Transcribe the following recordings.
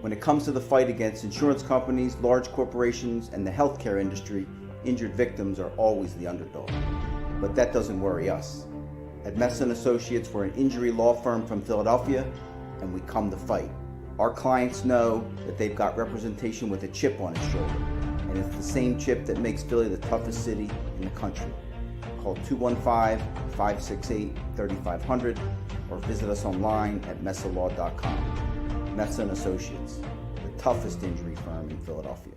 When it comes to the fight against insurance companies, large corporations, and the healthcare industry, injured victims are always the underdog. But that doesn't worry us. At Messa & Associates, we're an injury law firm from Philadelphia, and we come to fight. Our clients know that they've got representation with a chip on its shoulder, and it's the same chip that makes Philly the toughest city in the country. Call 215-568-3500 or visit us online at messalaw.com. Messa & Associates, the toughest injury firm in Philadelphia.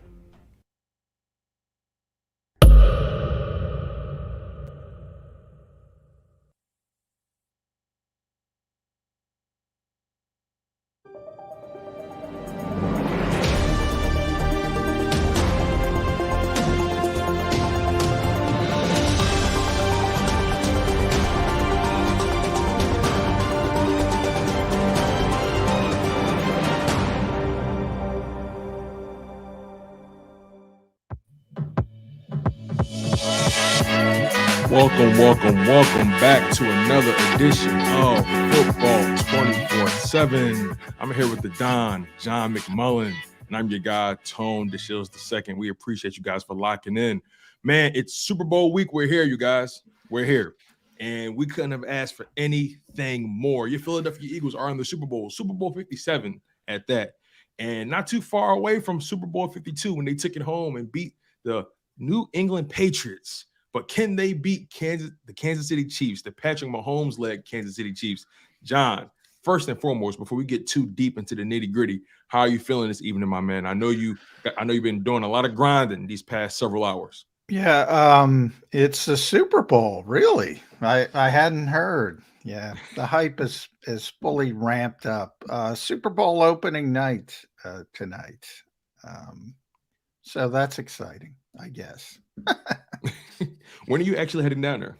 Welcome back to another edition of Football 24/7. I'm here with the Don, John McMullen, and I'm your guy, Tone DeShields II. We appreciate you guys for locking in. Man, it's Super Bowl week. We're here, you guys. We're here. And we couldn't have asked for anything more. Your Philadelphia Eagles are in the Super Bowl 57 at that. And not too far away from Super Bowl 52 when they took it home and beat the New England Patriots. But can they beat the Kansas City Chiefs, the Patrick Mahomes-led Kansas City Chiefs? John, first and foremost, before we get too deep into the nitty-gritty, how are you feeling this evening, my man? I know you've been doing a lot of grinding these past several hours. Yeah, it's the Super Bowl, really. I hadn't heard. Yeah, the hype is fully ramped up. Super Bowl opening night tonight. So that's exciting, I guess. When are you actually heading down there?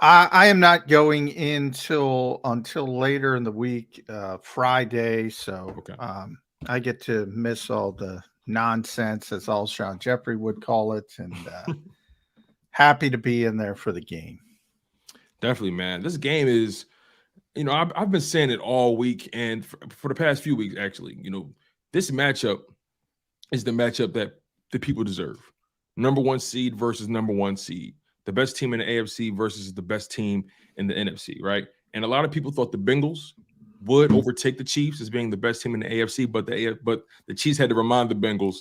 I am not going until later in the week, Friday. So okay. I get to miss all the nonsense, as Alshon Jeffrey would call it, and happy to be in there for the game. Definitely, man. This game is, I've been saying it all week and for the past few weeks, actually. This matchup is the matchup that the people deserve. Number one seed versus number one seed. The best team in the AFC versus the best team in the NFC, right? And a lot of people thought the Bengals would overtake the Chiefs as being the best team in the AFC, but the Chiefs had to remind the Bengals,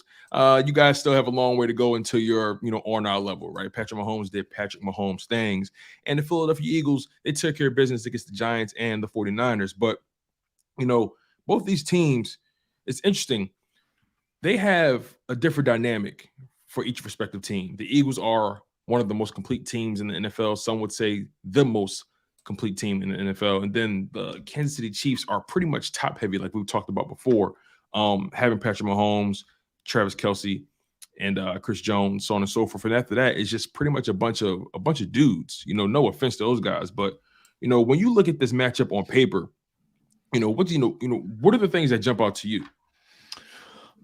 you guys still have a long way to go until you're, on our level, right? Patrick Mahomes did Patrick Mahomes things. And the Philadelphia Eagles, they took care of business against the Giants and the 49ers. But, both these teams, it's interesting. They have a different dynamic for each respective team. The Eagles are one of the most complete teams in the NFL. Some would say the most complete team in the NFL. And then the Kansas City Chiefs are pretty much top heavy, like we've talked about before, having Patrick Mahomes, Travis Kelce, and Chris Jones, so on and so forth. And after that, it's just pretty much a bunch of dudes. No offense to those guys, but when you look at this matchup on paper, what are the things that jump out to you?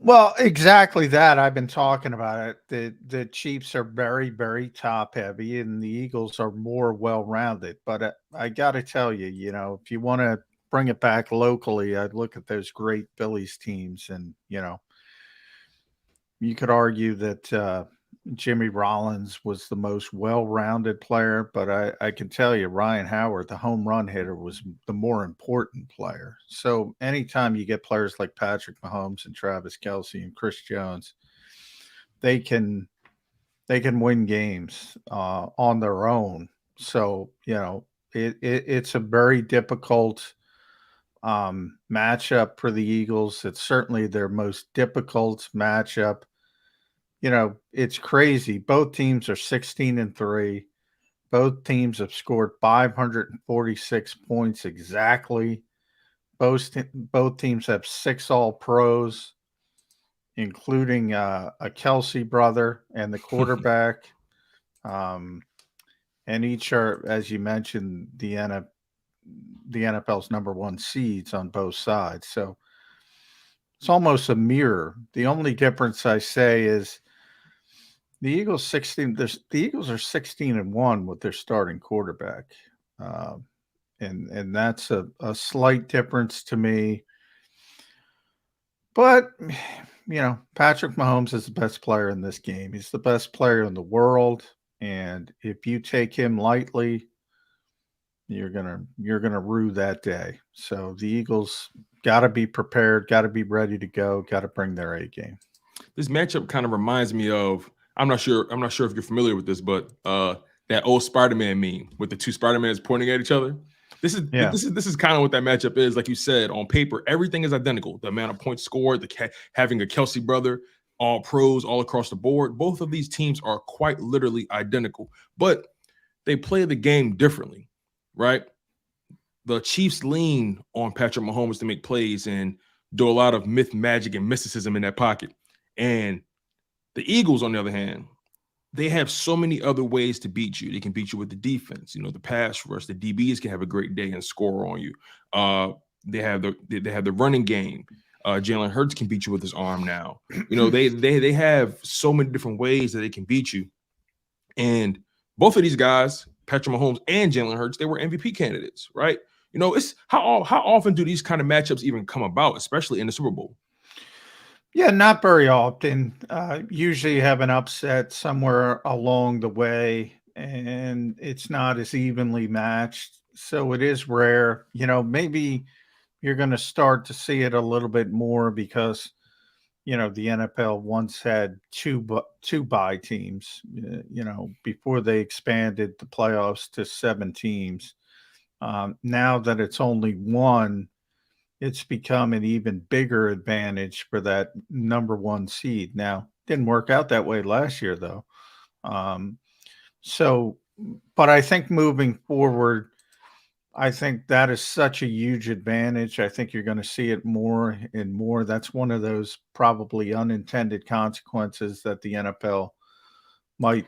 Well, exactly that. I've been talking about it. The Chiefs are very, very top heavy, and the Eagles are more well-rounded. But I got to tell you, if you want to bring it back locally, I'd look at those great Phillies teams, and you could argue that Jimmy Rollins was the most well-rounded player, but I can tell you Ryan Howard, the home run hitter, was the more important player. So anytime you get players like Patrick Mahomes and Travis Kelce and Chris Jones, they can win games on their own. So, it's a very difficult matchup for the Eagles. It's certainly their most difficult matchup. It's crazy. Both teams are 16-3. Both teams have scored 546 points exactly. Both teams have 6 All-Pros, including a Kelsey brother and the quarterback. And each are, as you mentioned, the NFL's number 1 seeds on both sides. So it's almost a mirror. The only difference I say is the Eagles 16. The Eagles are 16-1 with their starting quarterback, and that's a slight difference to me. But Patrick Mahomes is the best player in this game. He's the best player in the world, and if you take him lightly, you're gonna rue that day. So the Eagles got to be prepared, got to be ready to go, got to bring their A game. This matchup kind of reminds me of, I'm not sure if you're familiar with this, but that old Spider-Man meme with the 2 Spider-Mans pointing at each other. This is kind of what that matchup is. Like you said, on paper, everything is identical. The amount of points scored, having a Kelsey brother, all pros all across the board. Both of these teams are quite literally identical, but they play the game differently, right? The Chiefs lean on Patrick Mahomes to make plays and do a lot of myth, magic, and mysticism in that pocket. And the Eagles, on the other hand, they have so many other ways to beat you. They can beat you with the defense, the pass rush. The DBs can have a great day and score on you. They have the running game. Jalen Hurts can beat you with his arm now. They have so many different ways that they can beat you. And both of these guys, Patrick Mahomes and Jalen Hurts, they were MVP candidates, right? It's how often do these kind of matchups even come about, especially in the Super Bowl? Yeah, not very often. Usually you have an upset somewhere along the way, and it's not as evenly matched. So it is rare. Maybe you're going to start to see it a little bit more because, the NFL once had two bye teams, before they expanded the playoffs to 7 teams. Now that it's only 1, it's become an even bigger advantage for that number 1 seed. Now, didn't work out that way last year, though. But I think moving forward, I think that is such a huge advantage. I think you're going to see it more and more. That's one of those probably unintended consequences that the NFL might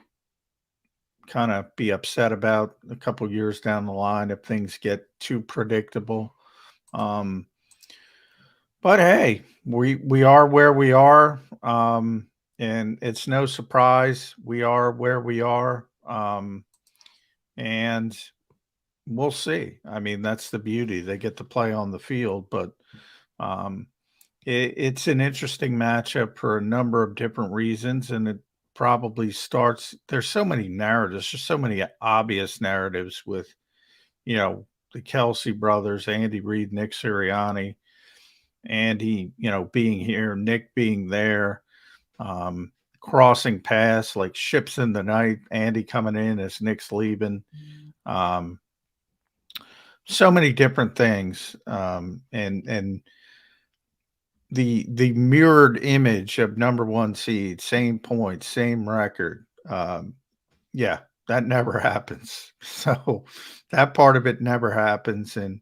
kind of be upset about a couple years down the line if things get too predictable. But hey, we are where we are, and it's no surprise we are where we are, and we'll see. I mean, that's the beauty. They get to play on the field, but it's an interesting matchup for a number of different reasons, and it probably starts. There's so many narratives. There's so many obvious narratives with, the Kelsey brothers, Andy Reid, Nick Sirianni. Andy, being here, Nick being there, crossing paths like ships in the night, Andy coming in as Nick's leaving. So many different things. And the mirrored image of number 1 seed, same points, same record. Yeah, that never happens. So that part of it never happens. And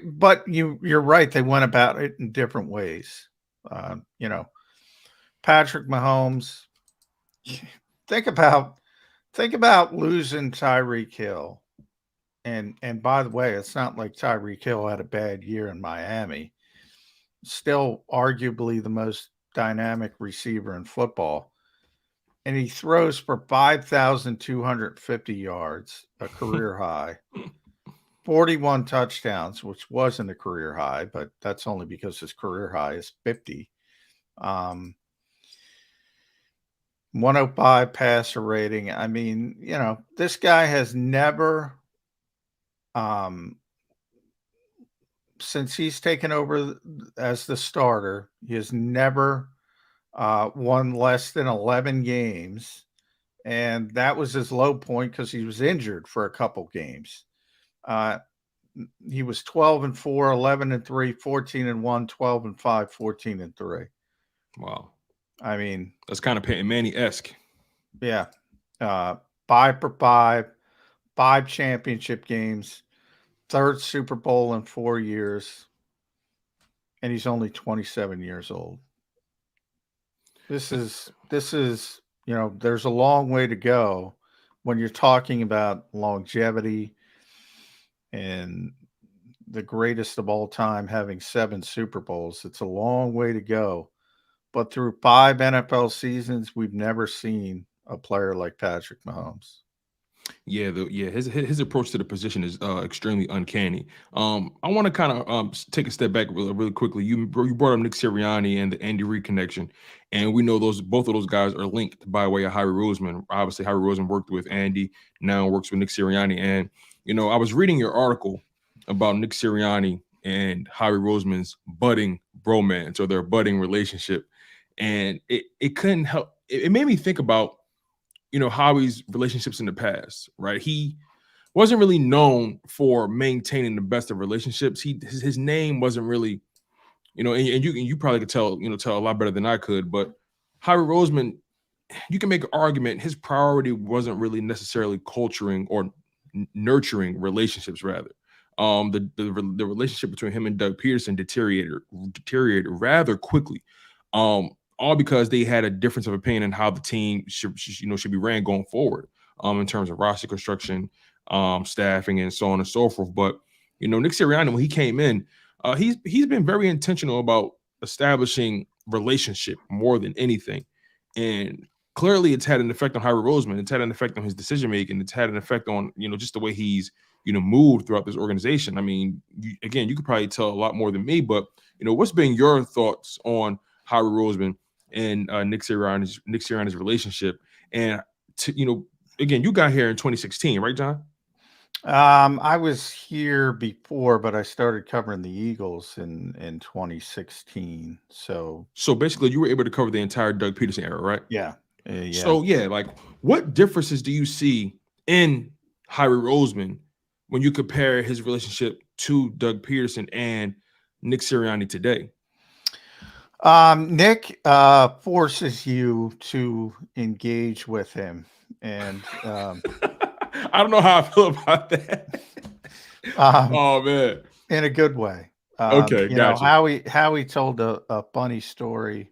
but you're right. They went about it in different ways. Patrick Mahomes. Think about losing Tyreek Hill. And by the way, it's not like Tyreek Hill had a bad year in Miami. Still arguably the most dynamic receiver in football. And he throws for 5,250 yards, a career high. 41 touchdowns, which wasn't a career high, but that's only because his career high is 50. 105 passer rating. I mean, this guy has never, since he's taken over as the starter, he has never won less than 11 games. And that was his low point because he was injured for a couple games. He was 12-4, 11-3, 14-1, 12-5, 14-3. Wow. I mean, that's kind of Peyton Manning-esque. Yeah. 5 for 5, 5 championship games, Third Super Bowl in 4 years, and he's only 27 years old. This is, there's a long way to go when you're talking about longevity and the greatest of all time having 7 Super Bowls. It's a long way to go. But through 5 NFL seasons, we've never seen a player like Patrick Mahomes. Yeah, his approach to the position is extremely uncanny. I want to kind of take a step back really quickly. You brought up Nick Sirianni and the Andy Reid connection, and we know both of those guys are linked by way of Harry Roseman. Obviously, Harry Roseman worked with Andy, now works with Nick Sirianni. And I was reading your article about Nick Sirianni and Harry Roseman's budding bromance or their budding relationship, and it couldn't help. It made me think about Howie's relationships in the past, right? He wasn't really known for maintaining the best of relationships. His name wasn't really, and you probably could tell a lot better than I could, but Harry Roseman, you can make an argument his priority wasn't really necessarily culturing or nurturing relationships. Rather, the relationship between him and Doug Peterson deteriorated rather quickly. All because they had a difference of opinion on how the team should be ran going forward, in terms of roster construction, staffing, and so on and so forth. But Nick Sirianni, when he came in, he's been very intentional about establishing relationship more than anything, and clearly it's had an effect on Harry Roseman. It's had an effect on his decision making. It's had an effect on just the way he's moved throughout this organization. I mean, you could probably tell a lot more than me, but what's been your thoughts on Harry Roseman and Nick Sirianni's relationship? And again, you got here in 2016, right, John? I was here before, but I started covering the Eagles in 2016. So basically, you were able to cover the entire Doug Peterson era, right? Yeah. Yeah. So like, what differences do you see in Harry Roseman when you compare his relationship to Doug Peterson and Nick Sirianni today? Nick forces you to engage with him, and I don't know how I feel about that. Oh man, in a good way. Okay, gotcha. How he told a funny story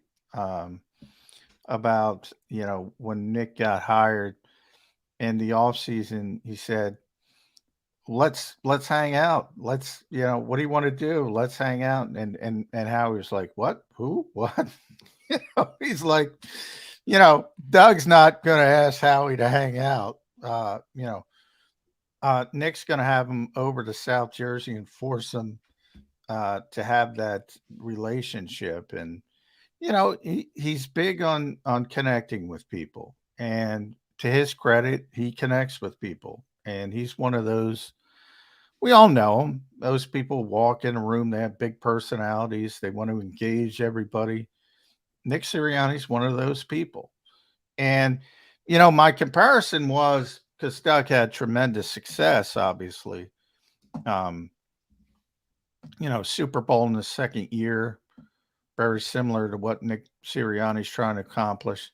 about when Nick got hired in the offseason. He said, let's hang out. Let's, what do you want to do? Let's hang out. And Howie was like, what? Who? What? He's like, Doug's not going to ask Howie to hang out. Nick's going to have him over to South Jersey and force him to have that relationship. And, he's big on connecting with people. And to his credit, he connects with people. And he's one of those, we all know him. Those people walk in a room, they have big personalities. They want to engage everybody. Nick Sirianni's one of those people. And, my comparison was, because Doug had tremendous success, obviously. Super Bowl in the second year, very similar to what Nick Sirianni's trying to accomplish.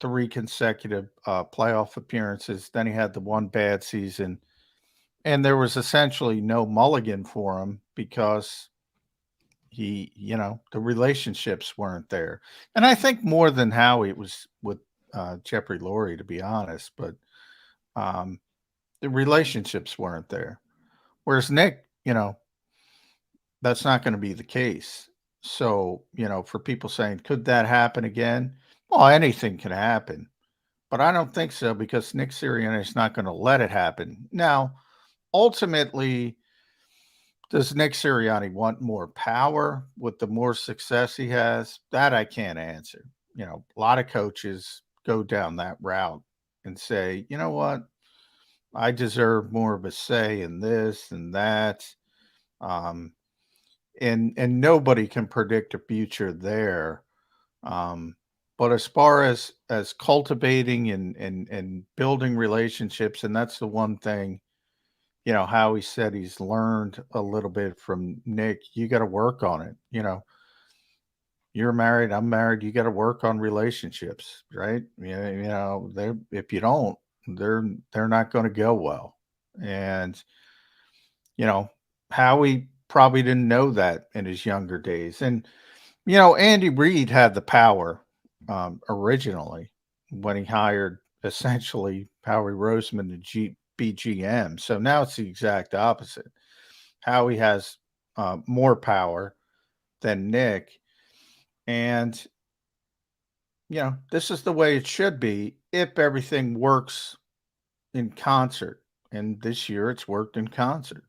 3 consecutive playoff appearances. Then he had the one bad season. And there was essentially no mulligan for him because the relationships weren't there. And I think more than Howie, it was with Jeffrey Lurie, to be honest. But the relationships weren't there. Whereas Nick, that's not going to be the case. So, for people saying, could that happen again? Well, anything can happen. But I don't think so, because Nick Sirianni is not going to let it happen. Now, ultimately, does Nick Sirianni want more power with the more success he has? That I can't answer. A lot of coaches go down that route and say, you know what? I deserve more of a say in this and that. And nobody can predict a future there. But as far as cultivating and building relationships, and that's the one thing, how he said he's learned a little bit from Nick. You got to work on it. You're married, I'm married. You got to work on relationships, right? If you don't, they're not going to go well. And You know, Howie probably didn't know that in his younger days. And, you know, Andy Reid had the power originally when he hired essentially Howie Roseman to be GM. So now it's the exact opposite. Howie has more power than Nick. And, you know, this is the way it should be if everything works in concert. And this year it's worked in concert.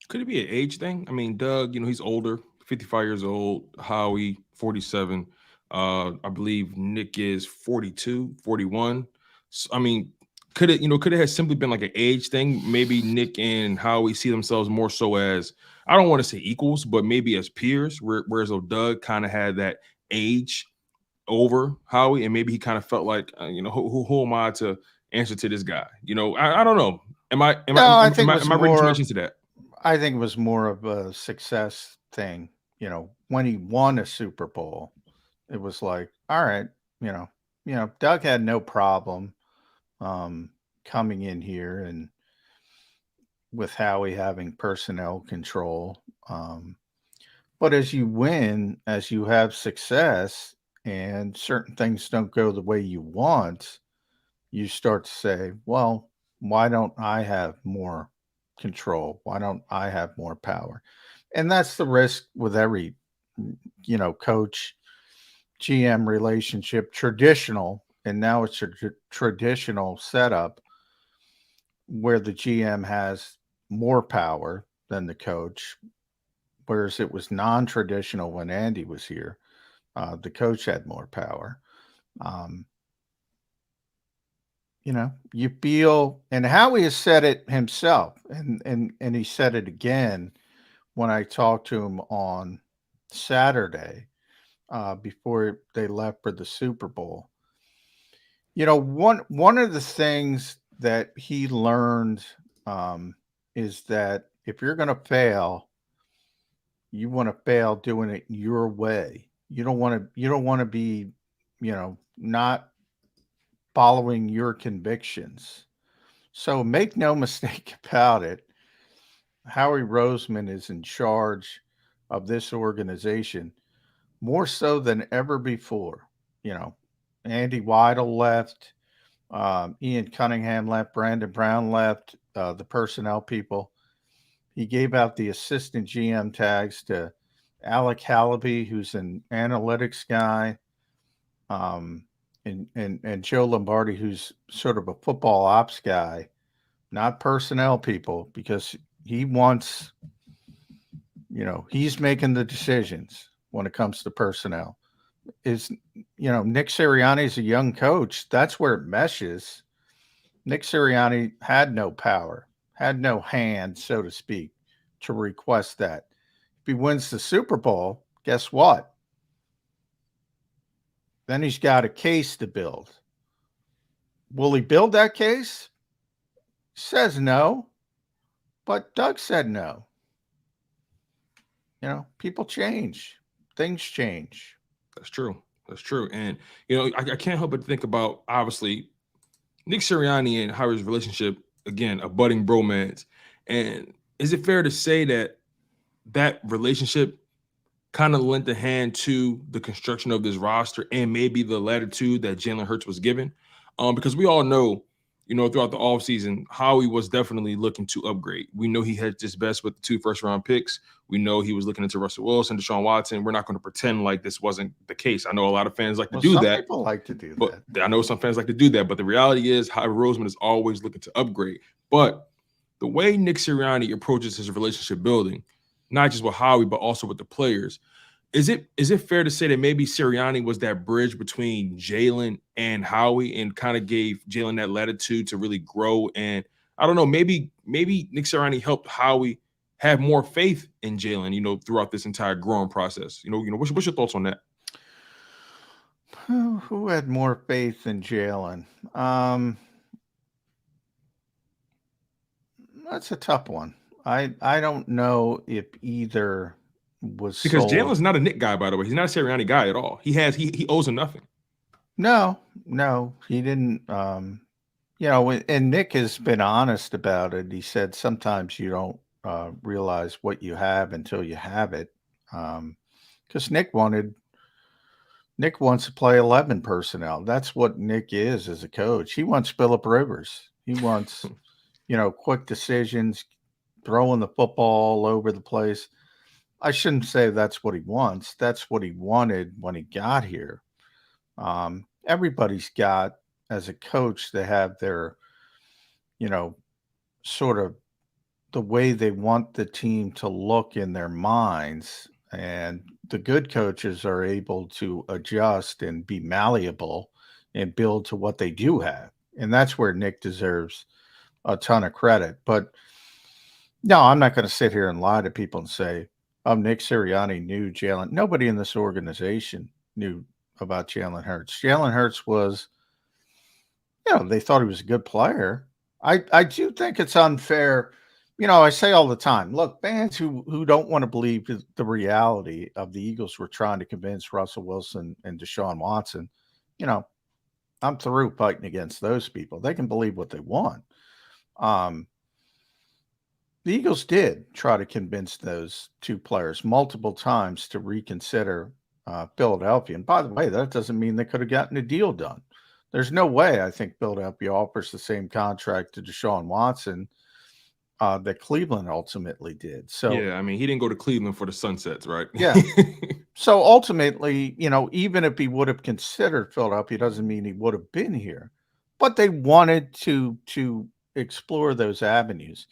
Could it be an age thing? I mean, Doug, he's older, 55 years old. Howie, 47. I believe Nick is 42, 41. So, I mean, could it have simply been like an age thing? Maybe Nick and Howie see themselves more so as, I don't want to say equals, but maybe as peers, whereas Doug kind of had that age over Howie, and maybe he kind of felt like, who am I to answer to this guy? I don't know. Am I reading too much into that? I think it was more of a success thing. You know, when he won a Super Bowl, it was like, all right, Doug had no problem coming in here and with Howie having personnel control. But as you win, as you have success and certain things don't go the way you want, you start to say, well, why don't I have more control? Why don't I have more power? And that's the risk with every, coach GM relationship, traditional, and now it's a traditional setup where the GM has more power than the coach, whereas it was non-traditional when Andy was here. The coach had more power. You feel, and Howie has said it himself, and he said it again when I talked to him on Saturday before they left for the Super Bowl. One of the things that he learned is that if you're going to fail, you want to fail doing it your way. You don't want to be, not following your convictions. So make no mistake about it. Howie Roseman is in charge of this organization more so than ever before. Andy Weidel left, Ian Cunningham left, Brandon Brown left, the personnel people. He gave out the assistant GM tags to Alec Hallaby, who's an analytics guy, and Joe Lombardi, who's sort of a football ops guy, not personnel people, because he wants, he's making the decisions when it comes to personnel. Nick Sirianni is a young coach. That's where it meshes. Nick Sirianni had no power, had no hand, so to speak, to request that. If he wins the Super Bowl, guess what? Then he's got a case to build. Will he build that case? Says no, but Doug said no. People change. Things change. That's true. That's true. And, I can't help but think about, obviously, Nick Sirianni and Howie's relationship, again, a budding bromance. And is it fair to say that relationship kind of lent a hand to the construction of this roster and maybe the latitude that Jalen Hurts was given? Because we all know, throughout the offseason, Howie was definitely looking to upgrade. We know he had his best with the 2 first-round picks. We know he was looking into Russell Wilson, Deshaun Watson. We're not going to pretend like this wasn't the case. I know a lot of fans like to do that. Some people like to do that. I know some fans like to do that, but the reality is Howie Roseman is always looking to upgrade. But the way Nick Sirianni approaches his relationship building, not just with Howie, but also with the players, is it fair to say that maybe Sirianni was that bridge between Jalen and Howie and kind of gave Jalen that latitude to really grow? And I don't know, maybe Nick Sirianni helped Howie have more faith in Jalen, throughout this entire growing process. What's your thoughts on that? Who had more faith in Jalen? That's a tough one. I don't know if either was because sold. Jalen's not a Nick guy, by the way. He's not a Sirianni guy at all. He owes him nothing. No, he didn't. And Nick has been honest about it. He said sometimes you don't realize what you have until you have it. Because Nick wants to play 11 personnel. That's what Nick is as a coach. He wants Phillip Rivers. He wants, quick decisions, throwing the football all over the place. I shouldn't say that's what he wants. That's what he wanted when he got here. Everybody's got, as a coach, they have their, sort of the way they want the team to look in their minds. And the good coaches are able to adjust and be malleable and build to what they do have. And that's where Nick deserves a ton of credit. But no, I'm not going to sit here and lie to people and say, Nick Sirianni knew Jalen. Nobody in this organization knew about Jalen Hurts. Jalen Hurts was, they thought he was a good player. I do think it's unfair. I say all the time, look, fans who don't want to believe the reality of the Eagles were trying to convince Russell Wilson and Deshaun Watson, I'm through fighting against those people. They can believe what they want. The Eagles did try to convince those two players multiple times to reconsider Philadelphia. And by the way, that doesn't mean they could have gotten a deal done. There's no way I think Philadelphia offers the same contract to Deshaun Watson that Cleveland ultimately did. So yeah, I mean, he didn't go to Cleveland for the sunsets, right? Yeah. So ultimately, even if he would have considered Philadelphia, doesn't mean he would have been here. But they wanted to explore those avenues.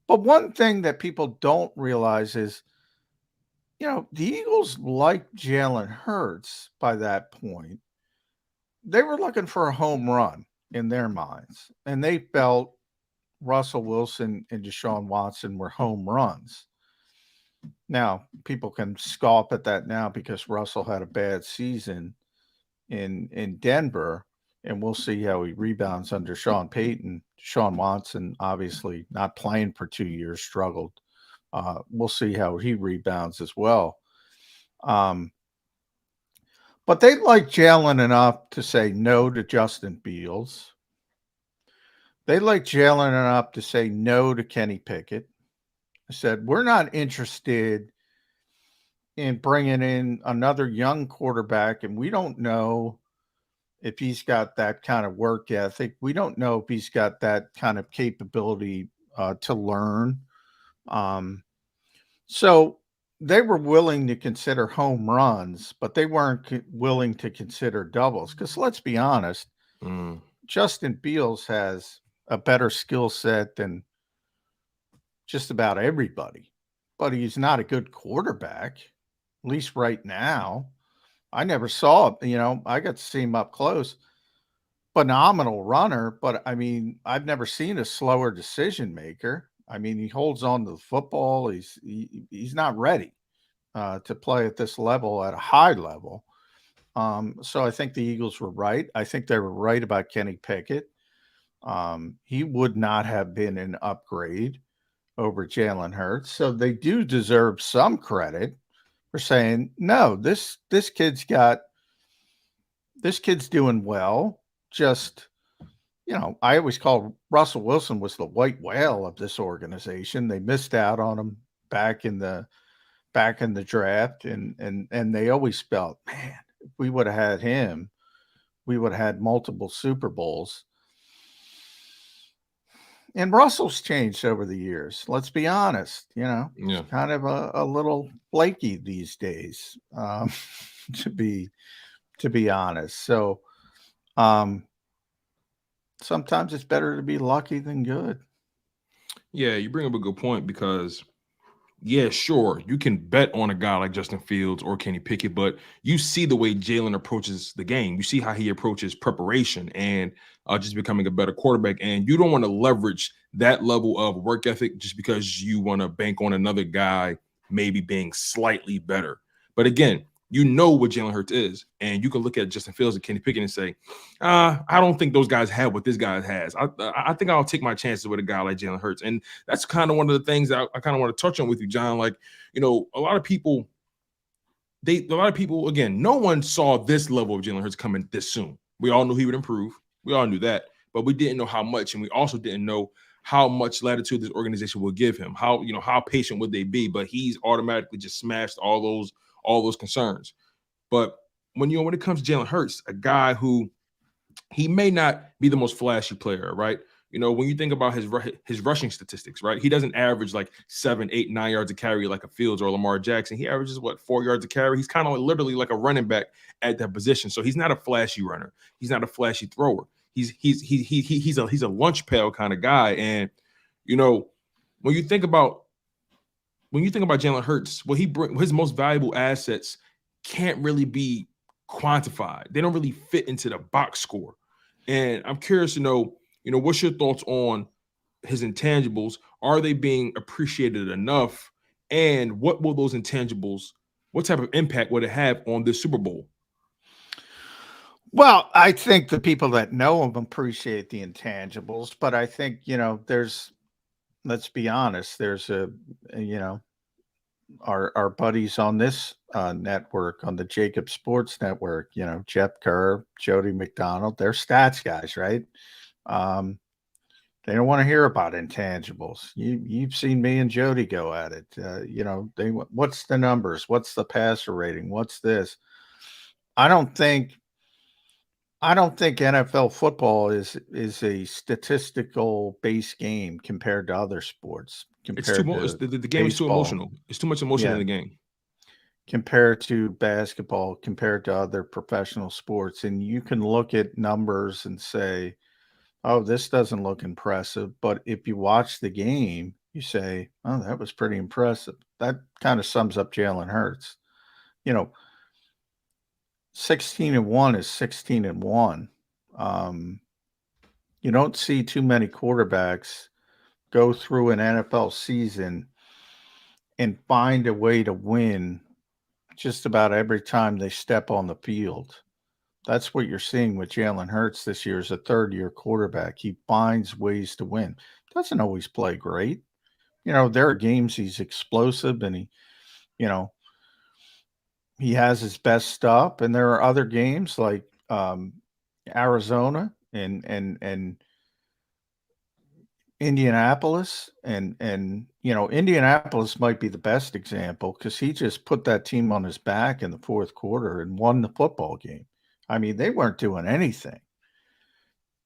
But one thing that people don't realize is, the Eagles liked Jalen Hurts by that point. They were looking for a home run in their minds, and they felt Russell Wilson and Deshaun Watson were home runs. Now, people can scoff at that now because Russell had a bad season in Denver, and we'll see how he rebounds under Sean Payton. Deshaun Watson, obviously not playing for 2 years, struggled. We'll see how he rebounds as well. But they like Jalen enough to say no to Justin Fields. They like Jalen enough to say no to Kenny Pickett. I said, we're not interested in bringing in another young quarterback, and we don't know if he's got that kind of work ethic. We don't know if he's got that kind of capability to learn. So they were willing to consider home runs, but they weren't willing to consider doubles. Because let's be honest, Justin Fields has a better skill set than just about everybody, but he's not a good quarterback, at least right now. I never saw it. I got to see him up close. Phenomenal runner, but I mean, I've never seen a slower decision maker. I mean, he holds on to the football. He's not ready to play at this level, at a high level. So I think the Eagles were right. I think they were right about Kenny Pickett. He would not have been an upgrade over Jalen Hurts. So they do deserve some credit for saying, no, this kid's doing well. Just, I always call Russell Wilson was the white whale of this organization. They missed out on him back in the draft. And they always felt, man, if we would have had him, we would have had multiple Super Bowls. And Russell's changed over the years. Let's be honest. He's kind of a little flaky these days, to be honest. So sometimes it's better to be lucky than good. Yeah, you bring up a good point because, yeah, sure, you can bet on a guy like Justin Fields or Kenny Pickett, but you see the way Jalen approaches the game. You see how he approaches preparation and just becoming a better quarterback. And you don't want to leverage that level of work ethic just because you want to bank on another guy maybe being slightly better. But again, you know what Jalen Hurts is, and you can look at Justin Fields and Kenny Pickett and say, I don't think those guys have what this guy has. I think I'll take my chances with a guy like Jalen Hurts. And that's kind of one of the things that I kind of want to touch on with you, John. Like, a lot of people, again, no one saw this level of Jalen Hurts coming this soon. We all knew he would improve. We all knew that, but we didn't know how much, and we also didn't know how much latitude this organization will give him. How patient would they be? But he's automatically just smashed all those concerns. But when it comes to Jalen Hurts, a guy who he may not be the most flashy player, right? When you think about his rushing statistics, right? He doesn't average like 7, 8, 9 yards a carry like a Fields or Lamar Jackson. He averages 4 yards a carry. He's kind of literally like a running back at that position. So he's not a flashy runner. He's not a flashy thrower. He's a lunch pail kind of guy. And when you think about Jalen Hurts, his most valuable assets can't really be quantified. They don't really fit into the box score. And I'm curious to know, what's your thoughts on his intangibles? Are they being appreciated enough? And what will those intangibles, what type of impact would it have on this Super Bowl? Well, I think the people that know him appreciate the intangibles, but I think, let's be honest, there's our buddies on this network, on the JAKIB Sports Network, Jeff Kerr, Jody McDonald, they're stats guys, right? They don't want to hear about intangibles. You've seen me and Jody go at it. What's the numbers? What's the passer rating? What's this? I don't think NFL football is a statistical based game compared to other sports. The game is too emotional. It's too much emotion in the game. Compared to basketball, compared to other professional sports. And you can look at numbers and say, oh, this doesn't look impressive. But if you watch the game, you say, oh, that was pretty impressive. That kind of sums up Jalen Hurts. 16-1 is 16-1. You don't see too many quarterbacks go through an NFL season and find a way to win just about every time they step on the field. That's what you're seeing with Jalen Hurts this year as a third-year quarterback. He finds ways to win. Doesn't always play great. There are games he's explosive and he has his best stuff, and there are other games like Arizona and Indianapolis, and Indianapolis might be the best example because he just put that team on his back in the fourth quarter and won the football game. I mean, they weren't doing anything.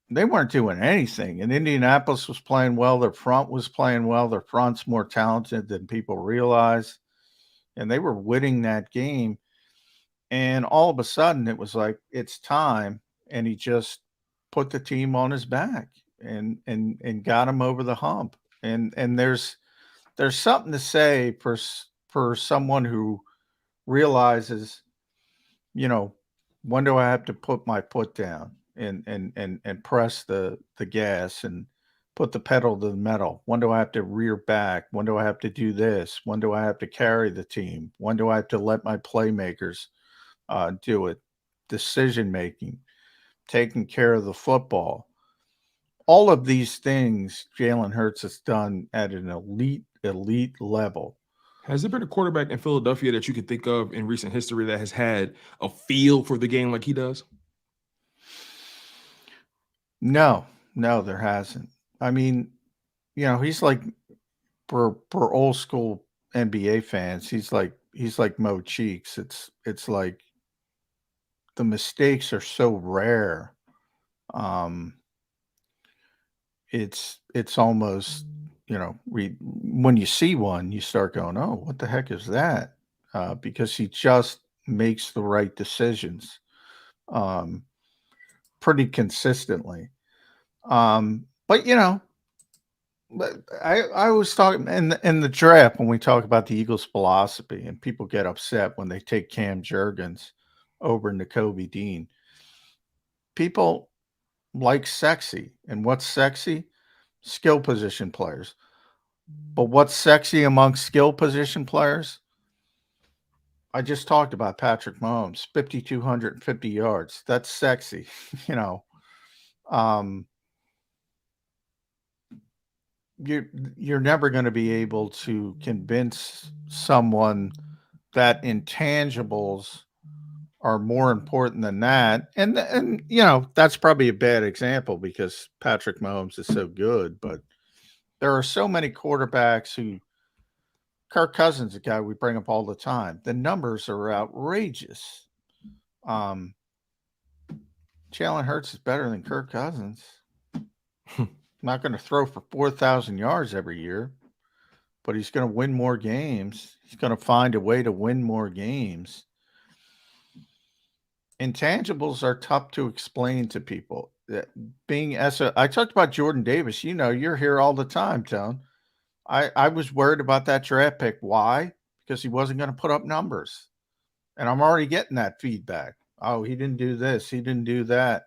And Indianapolis was playing well. Their front was playing well. Their front's more talented than people realize. And they were winning that game. And all of a sudden it was like, it's time. And he just put the team on his back and got him over the hump. And there's something to say for someone who realizes, when do I have to put my foot down and press the gas and put the pedal to the metal? When do I have to rear back? When do I have to do this? When do I have to carry the team? When do I have to let my playmakers do it? Decision making, taking care of the football. All of these things Jalen Hurts has done at an elite level. Has there been a quarterback in Philadelphia that you could think of in recent history that has had a feel for the game like he does? No, there hasn't. I mean, he's like, for old school NBA fans, he's like Mo Cheeks. It's like the mistakes are so rare. It's almost, when you see one, you start going, oh, what the heck is that? Because he just makes the right decisions pretty consistently. But I was talking in the draft when we talk about the Eagles' philosophy, and people get upset when they take Cam Jurgens over Nakobe Dean. People like sexy, and what's sexy? Skill position players. But what's sexy amongst skill position players? I just talked about Patrick Mahomes, 5,250 yards. That's sexy, You're never going to be able to convince someone that intangibles are more important than that. And that's probably a bad example because Patrick Mahomes is so good, but There are so many quarterbacks who, Kirk Cousins, a guy we bring up all the time, the numbers are outrageous. Jalen Hurts is better than Kirk Cousins. Not going to throw for 4,000 yards every year, but he's going to win more games. He's going to find a way to win more games. Intangibles are tough to explain to people. I talked about Jordan Davis. You know, you're here all the time, Tone. I was worried about that draft pick. Why? Because he wasn't going to put up numbers. And I'm already getting that feedback. Oh, he didn't do this. He didn't do that.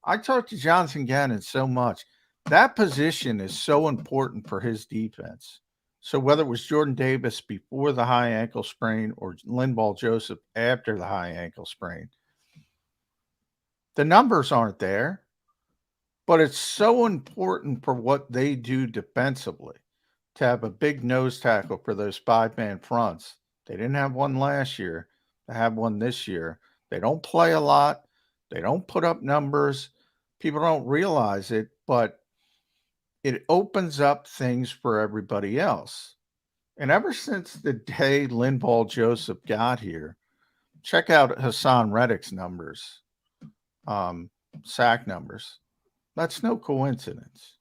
I talked to Jonathan Gannon so much. That position is so important for his defense. So whether it was Jordan Davis before the high ankle sprain or Linval Joseph after the high ankle sprain, the numbers aren't there, but it's so important for what they do defensively to have a big nose tackle for those 5-man fronts. They didn't have one last year. They have one this year. They don't play a lot. They don't put up numbers. People don't realize it, but it opens up things for everybody else. And ever since the day Linval Joseph got here, check out Hassan Reddick's numbers, sack numbers. That's no coincidence.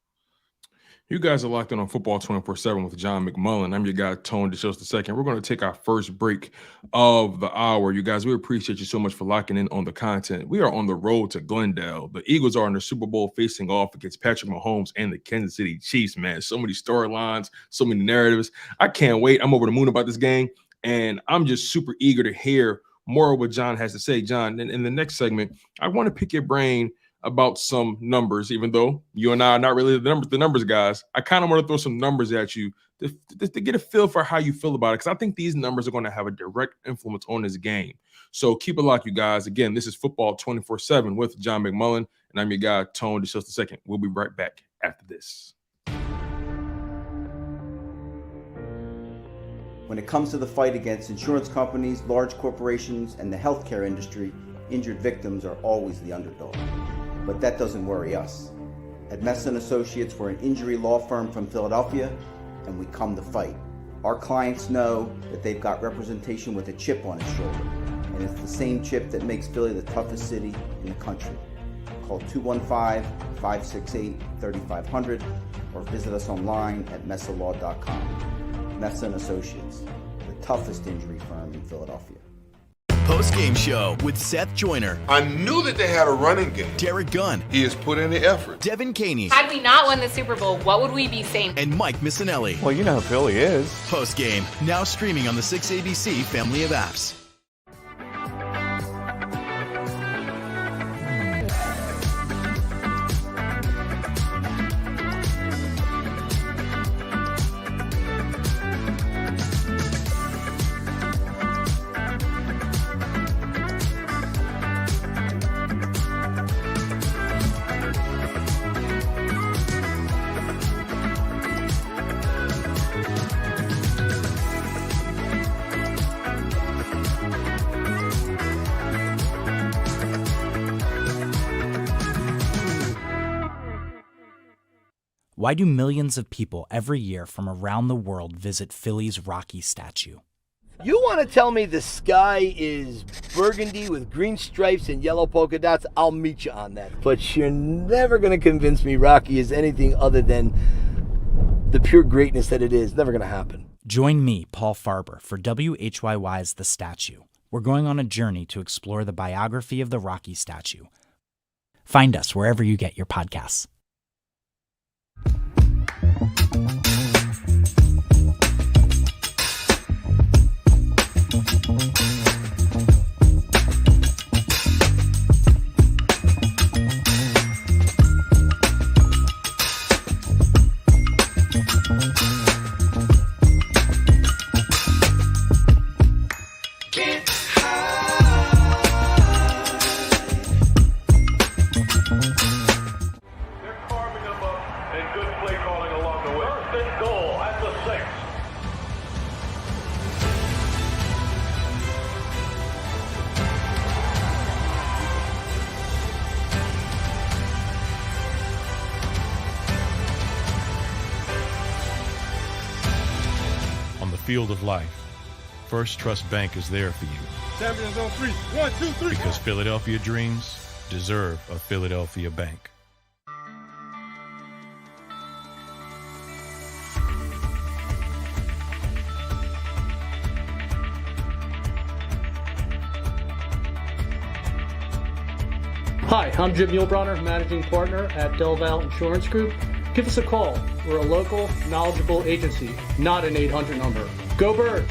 You guys are locked in on Football 24/7 with John McMullen. I'm your guy, Tone DeShos II. We're going to take our first break of the hour. You guys, we appreciate you so much for locking in on the content. We are on the road to Glendale. The Eagles are in the Super Bowl facing off against Patrick Mahomes and the Kansas City Chiefs, man. So many storylines, so many narratives. I can't wait. I'm over the moon about this game, and I'm just super eager to hear more of what John has to say. John, in the next segment, I want to pick your brain about some numbers, even though you and I are not really the numbers guys. I kind of want to throw some numbers at you to get a feel for how you feel about it, because I think these numbers are going to have a direct influence on this game. So keep it locked, you guys. Again, this is Football 24/7 with John McMullen, and I'm your guy, Tone DeShos II. We'll be right back after this. When it comes to the fight against insurance companies, large corporations, and the healthcare industry, injured victims are always the underdog. But that doesn't worry us. At Messon Associates, we're an injury law firm from Philadelphia, and we come to fight. Our clients know that they've got representation with a chip on its shoulder, and it's the same chip that makes Philly the toughest city in the country. Call 215-568-3500 or visit us online at messalaw.com. Messon Associates, the toughest injury firm in Philadelphia. Post-game show with Seth Joyner. I knew that they had a running game. Derek Gunn. He has put in the effort. Devin Caney. Had we not won the Super Bowl, what would we be saying? And Mike Missinelli. Well, you know how Philly is. Post-game, now streaming on the 6ABC family of apps. Why do millions of people every year from around the world visit Philly's Rocky statue? You want to tell me the sky is burgundy with green stripes and yellow polka dots? I'll meet you on that. But you're never going to convince me Rocky is anything other than the pure greatness that it is. Never going to happen. Join me, Paul Farber, for WHYY's The Statue. We're going on a journey to explore the biography of the Rocky statue. Find us wherever you get your podcasts. the field of life, First Trust Bank is there for you. Champions on 3. 1, 2, 3. Because Philadelphia dreams deserve a Philadelphia bank. Hi, I'm Jim Muehlbronner, Managing Partner at Delval Insurance Group. Give us a call. We're a local, knowledgeable agency, not an 800 number. Go Birds!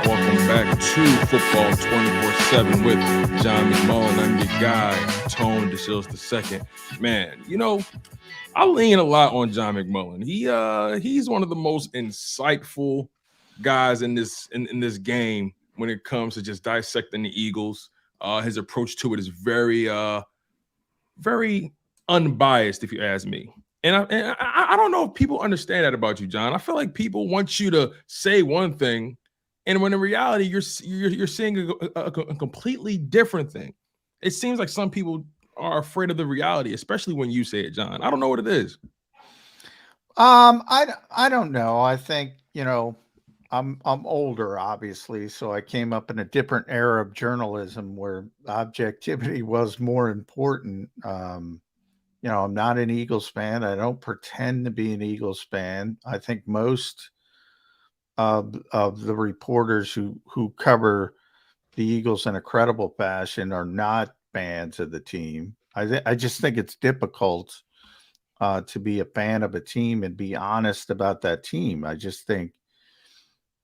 Welcome back to Football 24/7 with John McMullen. I'm your guy, Tone DeShields II. Man, you know, I lean a lot on John McMullen. He's one of the most insightful guys in this game when it comes to just dissecting the Eagles. His approach to it is very unbiased, if you ask me. And I don't know if people understand that about you, John. I feel like people want you to say one thing, and when in reality you're seeing a completely different thing. It seems like some people are afraid of the reality, especially when you say it, John. I don't know what it is. I don't know. I think, you know, I'm older, obviously, so I came up in a different era of journalism where objectivity was more important. You know, I'm not an Eagles fan. I don't pretend to be an Eagles fan. I think most of the reporters who cover the Eagles in a credible fashion are not fans of the team. I just think it's difficult to be a fan of a team and be honest about that team. I just think,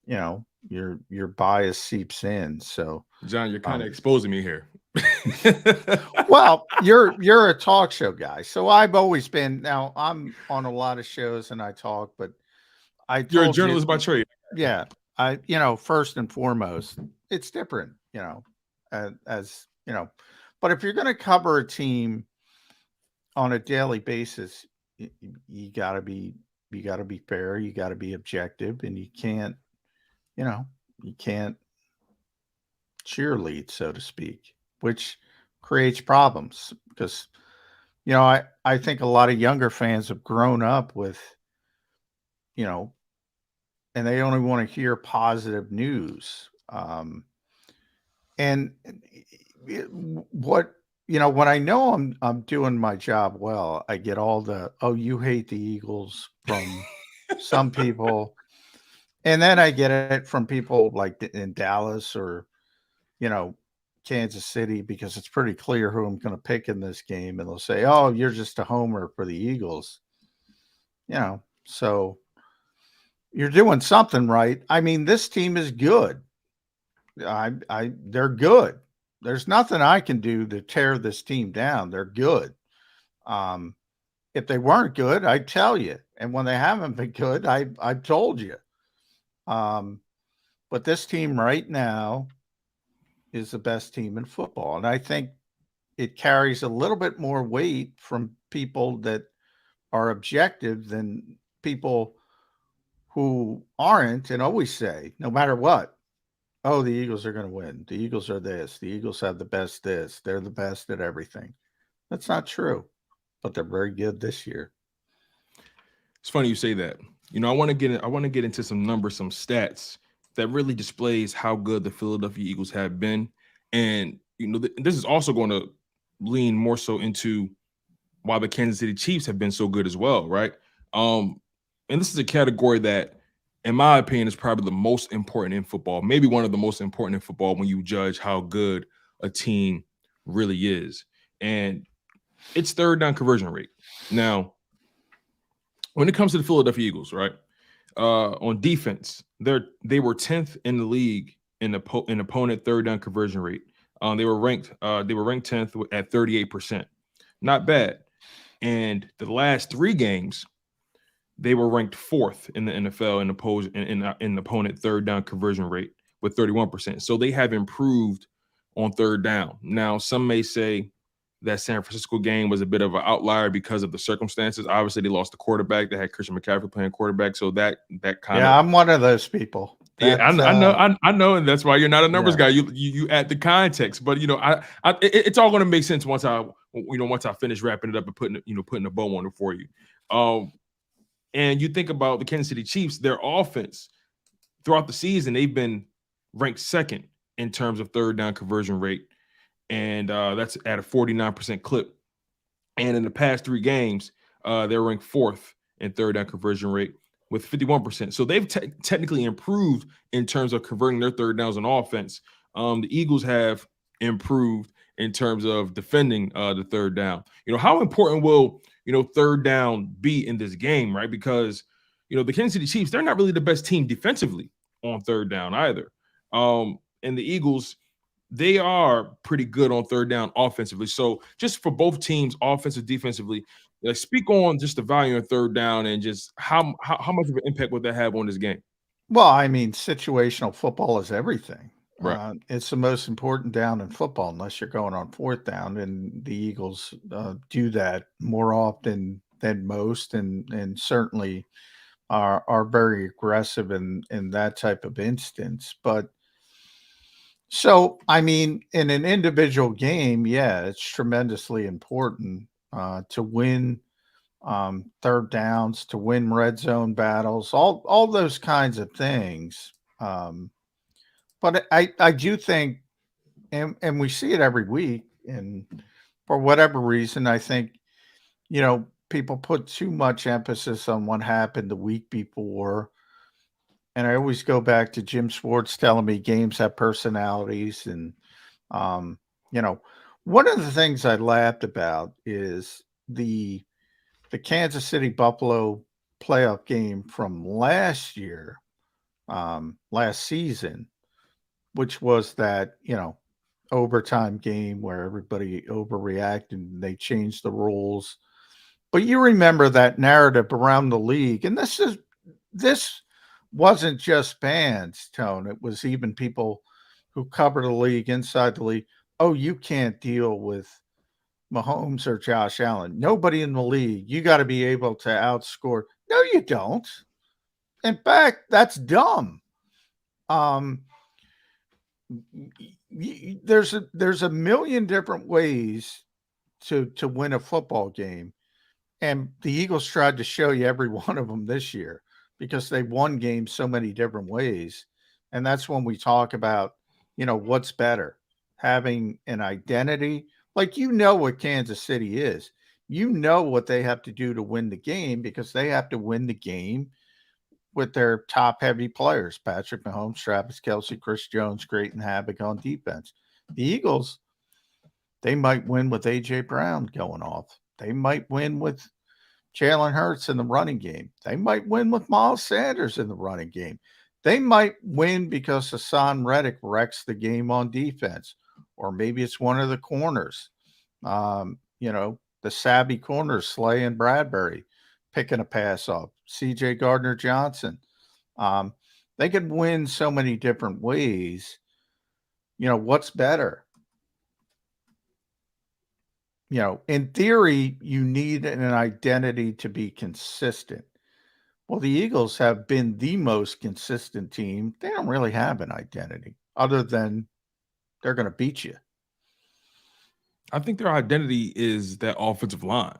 you know, your bias seeps in. So, John, you're kind of exposing me here. Well, you're a talk show guy, so I've always been. Now I'm on a lot of shows and I talk, but you're a journalist by trade. Yeah, you know, first and foremost, it's different, you know, as you know. But if you're going to cover a team on a daily basis, you got to be fair, you got to be objective, and you can't cheerlead, so to speak, which creates problems because, you know, I think a lot of younger fans have grown up with, you know, and they only want to hear positive news. And what, you know, when I know I'm doing my job well, I get all the, oh, you hate the Eagles from some people. And then I get it from people like in Dallas or, you know, Kansas City, because it's pretty clear who I'm going to pick in this game. And they'll say, oh, you're just a homer for the Eagles. You know, so you're doing something right. I mean, this team is good. They're good. There's nothing I can do to tear this team down. They're good. If they weren't good, I'd tell you. And when they haven't been good, I've told you. But this team right now is the best team in football. And I think it carries a little bit more weight from people that are objective than people who aren't and always say, no matter what, oh, the Eagles are going to win. The Eagles are this. The Eagles have the best this. They're the best at everything. That's not true, but they're very good this year. It's funny you say that. You know, I want to get into some numbers, some stats that really displays how good the Philadelphia Eagles have been. And, you know, this is also going to lean more so into why the Kansas City Chiefs have been so good as well, right? And this is a category that, in my opinion, is probably the most important in football, maybe one of the most important in football when you judge how good a team really is. And it's third down conversion rate. Now, when it comes to the Philadelphia Eagles, right, on defense, they were 10th in the league in opponent third down conversion rate. They were ranked 10th at 38%. Not bad. And the last three games, they were ranked 4th in the NFL in opponent third down conversion rate with 31%. So they have improved on third down. Now, some may say that San Francisco game was a bit of an outlier because of the circumstances. Obviously, they lost the quarterback. They had Christian McCaffrey playing quarterback, so that kind of. Yeah, I'm one of those people. Yeah, I know, and that's why you're not a numbers guy. You add the context, but it's all going to make sense once I finish wrapping it up and putting a bow on it for you. And you think about the Kansas City Chiefs, their offense throughout the season, they've been ranked 2nd in terms of third down conversion rate. And that's at a 49% clip. And in the past 3 games, they're ranked 4th in third down conversion rate with 51%. So they've technically improved in terms of converting their third downs on offense. The Eagles have improved in terms of defending the third down. How important will third down be in this game, right? Because the Kansas City Chiefs, they're not really the best team defensively on third down either. And the Eagles, they are pretty good on third down offensively. So just for both teams, offensive, defensively, speak on just the value of third down and just how much of an impact would that have on this game? Well, I mean, situational football is everything. Right. It's the most important down in football, unless you're going on 4th down, and the Eagles do that more often than most, and certainly are very aggressive in that type of instance. But so, I mean, in an individual game, yeah, it's tremendously important to win third downs, to win red zone battles, all those kinds of things. But I do think, and we see it every week, and for whatever reason, I think, people put too much emphasis on what happened the week before. And I always go back to Jim Schwartz telling me games have personalities. And, one of the things I laughed about is the Kansas City Buffalo playoff game from last year, last season, which was that, overtime game where everybody overreacted and they changed the rules. But you remember that narrative around the league. And this wasn't just fans, Tone. It was even people who cover the league, inside the league. Oh, you can't deal with Mahomes or Josh Allen. Nobody in the league. You got to be able to outscore. No, you don't. In fact, that's dumb. There's a million different ways to win a football game, and the Eagles tried to show you every one of them this year because they won games so many different ways. And that's when we talk about, what's better, having an identity. Like, what Kansas City is. What they have to do to win the game, because they have to win the game with their top-heavy players, Patrick Mahomes, Travis Kelce, Chris Jones, Creighton Habak on defense. The Eagles, they might win with A.J. Brown going off. They might win with Jalen Hurts in the running game. They might win with Miles Sanders in the running game. They might win because Hassan Reddick wrecks the game on defense. Or maybe it's one of the corners. The savvy corners, Slay and Bradbury, picking a pass off. C.J. Gardner-Johnson. They could win so many different ways. What's better? In theory, you need an identity to be consistent. Well, the Eagles have been the most consistent team. They don't really have an identity other than they're going to beat you. I think their identity is that offensive line,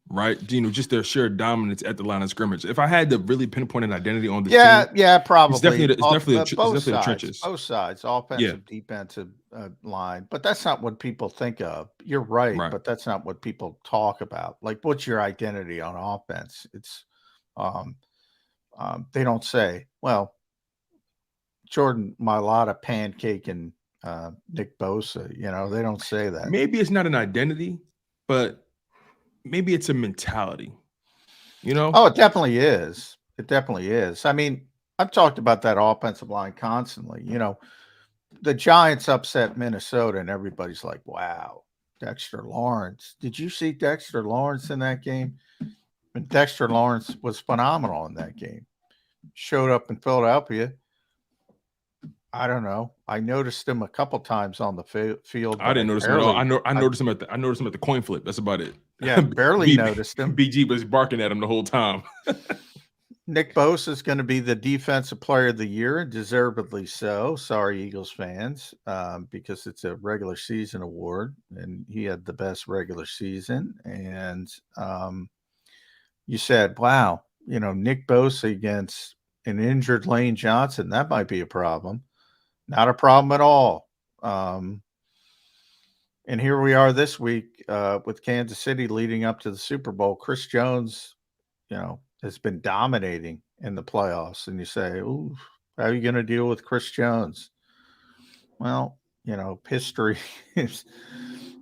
right? Just their sheer dominance at the line of scrimmage. If I had to really pinpoint an identity on this team, yeah, probably. It's definitely the trenches. Both sides, offensive, defensive line. But that's not what people think of. You're right, but that's not what people talk about. Like, what's your identity on offense? It's they don't say, well, Jordan Mailata pancake and Nick Bosa. They don't say that. Maybe it's not an identity, but maybe it's a mentality. Oh, it definitely is. It definitely is. I mean, I've talked about that offensive line constantly. The Giants upset Minnesota, and everybody's like, wow, Dexter Lawrence. Did you see Dexter Lawrence in that game? And Dexter Lawrence was phenomenal in that game. Showed up in Philadelphia. I don't know. I noticed him a couple times on the field. I didn't notice him at all. I noticed him at the coin flip. That's about it. Yeah, barely noticed him. BG was barking at him the whole time. Nick Bosa is going to be the defensive player of the year, and deservedly so. Sorry, Eagles fans, because it's a regular season award, and he had the best regular season. And you said, wow, Nick Bosa against an injured Lane Johnson, that might be a problem. Not a problem at all. And here we are this week with Kansas City leading up to the Super Bowl. Chris Jones, has been dominating in the playoffs. And you say, ooh, how are you going to deal with Chris Jones? Well, history is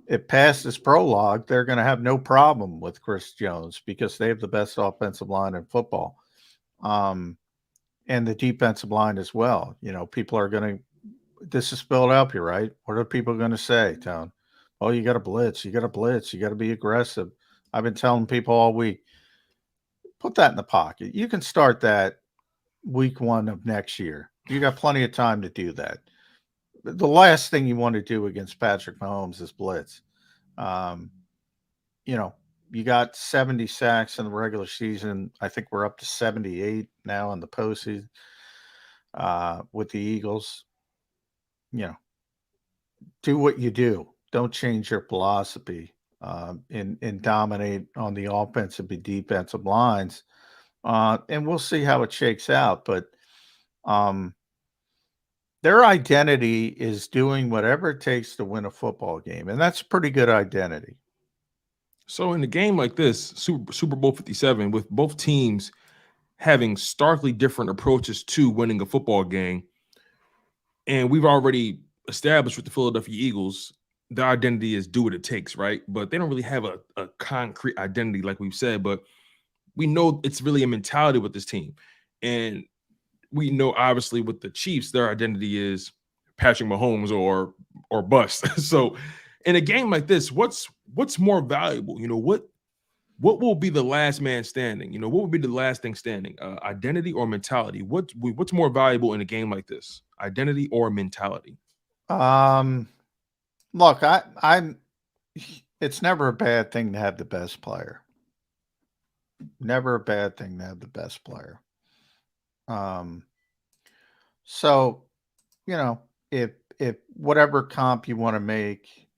it passed its prologue. They're going to have no problem with Chris Jones because they have the best offensive line in football. And the defensive line as well. People are going to, this is Philadelphia, right? What are people going to say, Tone? Oh, you got to blitz. You got to blitz. You got to be aggressive. I've been telling people all week, put that in the pocket. You can start that week 1 of next year. You got plenty of time to do that. The last thing you want to do against Patrick Mahomes is blitz. You got 70 sacks in the regular season. I think we're up to 78 now in the postseason with the Eagles. Do what you do. Don't change your philosophy and dominate on the offensive and defensive lines. And we'll see how it shakes out. But their identity is doing whatever it takes to win a football game. And that's a pretty good identity. So in a game like this, Super Bowl 57, with both teams having starkly different approaches to winning a football game, and we've already established with the Philadelphia Eagles, their identity is do what it takes, right? But they don't really have a concrete identity like we've said, but we know it's really a mentality with this team. And we know obviously with the Chiefs, their identity is Patrick Mahomes or bust. So in a game like this, what's more valuable? What will be the last man standing? What will be the last thing standing? Identity or mentality? What's more valuable in a game like this? Identity or mentality? Look, it's never a bad thing to have the best player. Never a bad thing to have the best player. So, if whatever comp you want to make,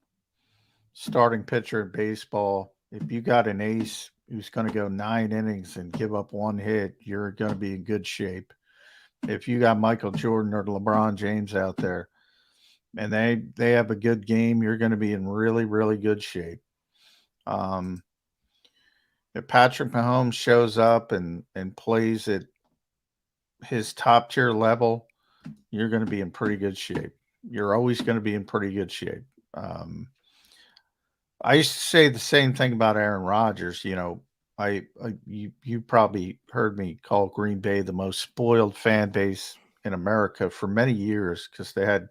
starting pitcher in baseball, if you got an ace who's going to go 9 innings and give up 1 hit, you're going to be in good shape. If you got Michael Jordan or LeBron James out there and they have a good game, you're going to be in really, really good shape. If Patrick Mahomes shows up and plays at his top tier level, you're going to be in pretty good shape. You're always going to be in pretty good shape. I used to say the same thing about Aaron Rodgers. You probably heard me call Green Bay the most spoiled fan base in America for many years because they had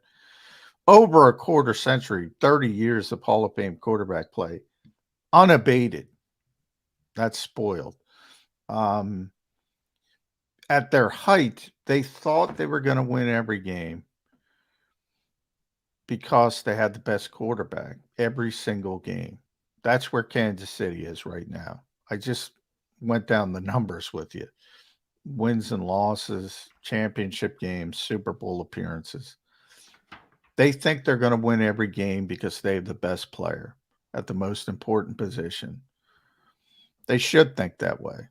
over a quarter century, 30 years of Hall of Fame quarterback play, unabated. That's spoiled. At their height, they thought they were going to win every game because they had the best quarterback every single game. That's where Kansas City is right now. I just went down the numbers with you. Wins and losses, championship games, Super Bowl appearances. They think they're going to win every game because they have the best player at the most important position. They should think that way.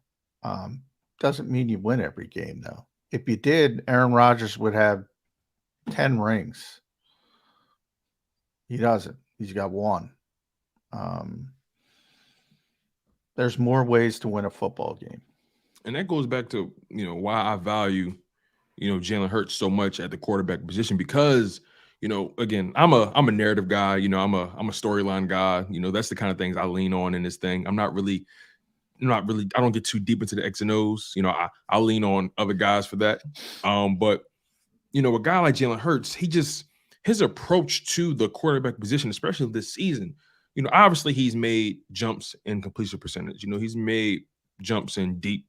Doesn't mean you win every game, though. If you did, Aaron Rodgers would have 10 rings. He doesn't. He's got 1. There's more ways to win a football game. And that goes back to, why I value, Jalen Hurts so much at the quarterback position because, again, I'm a narrative guy, I'm a storyline guy. That's the kind of things I lean on in this thing. I don't get too deep into the X and O's. I lean on other guys for that. But, a guy like Jalen Hurts, his approach to the quarterback position, especially this season, obviously he's made jumps in completion percentage. He's made jumps in deep